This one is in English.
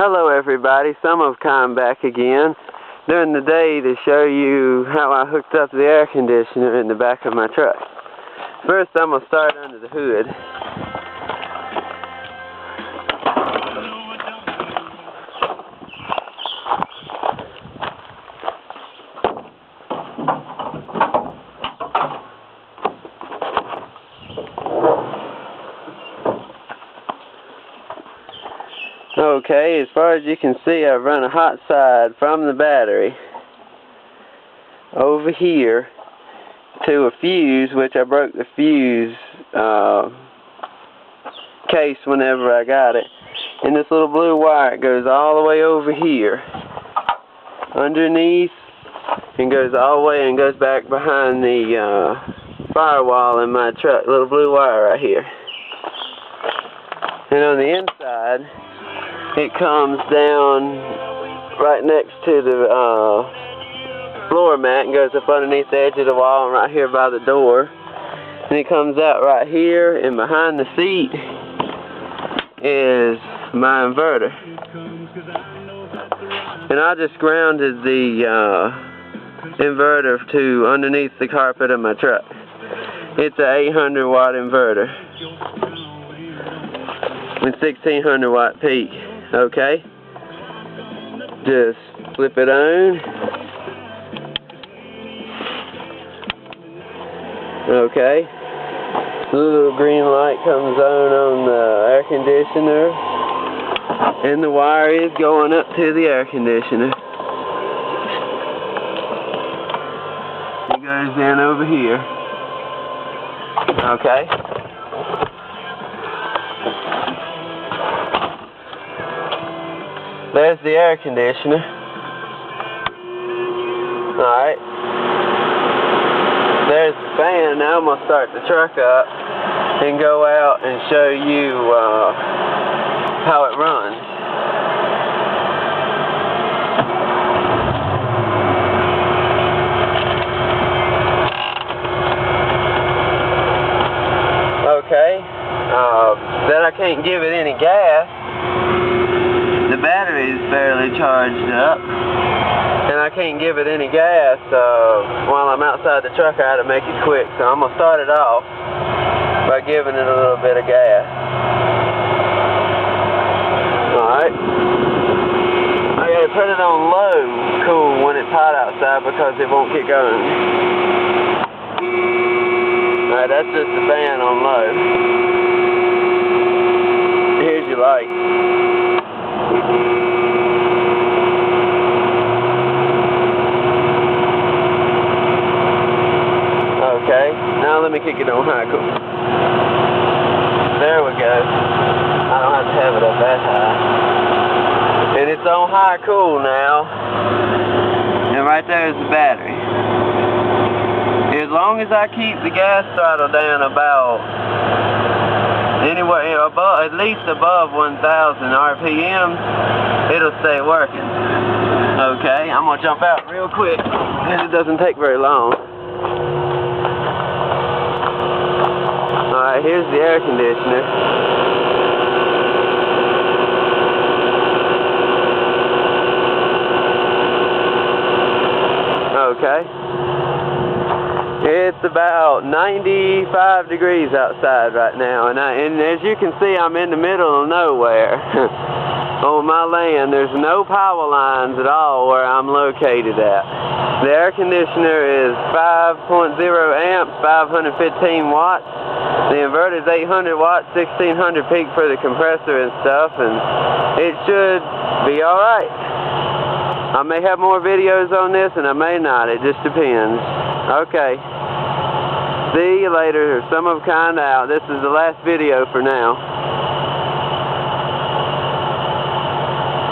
Hello everybody, Summertime back again during the day to show you how I hooked up the air conditioner in the back of my truck. First I'm going to start under the hood. Okay, as far as you can see, I've run a hot side from the battery over here to a fuse, which I broke the fuse case whenever I got it. And this little blue wire goes all the way over here, underneath, and goes all the way and goes back behind the firewall in my truck. Little blue wire right here. And on the inside, it comes down right next to the floor mat and goes up underneath the edge of the wall and right here by the door. And it comes out right here, and behind the seat is my inverter. And I just grounded the inverter to underneath the carpet of my truck. It's an 800 watt inverter with 1600 watt peak. Okay, just flip it on. Okay, the little green light comes on the air conditioner, and the wire is going up to the air conditioner. It goes in over here. Okay. There's the air conditioner. Alright. There's the fan. Now I'm going to start the truck up and go out and show you how it runs. Okay. Then I can't give it any gas. The battery is fairly charged up, and I can't give it any gas while I'm outside the truck. I had to make it quick, so I'm going to start it off by giving it a little bit of gas. Alright. I got to put it on low cool when it's hot outside because it won't get going. Alright, that's just the fan on low. Here's your light. Okay, now let me kick it on high cool. There we go. I don't have to have it up that high. And it's on high cool now. And right there is the battery. As long as I keep the gas throttle down about anywhere above, at least above 1,000 RPM, it'll stay working. Okay, I'm gonna jump out real quick because it doesn't take very long. Alright, here's the air conditioner. Okay. It's about 95 degrees outside right now, and as you can see, I'm in the middle of nowhere. On my land, there's no power lines at all where I'm located at. The air conditioner is 5.0 amps, 515 watts. The inverter is 800 watts, 1600 peak for the compressor and stuff, and it should be alright. I may have more videos on this, and I may not. It just depends. Okay. See you later. Some of kind out. This is the last video for now.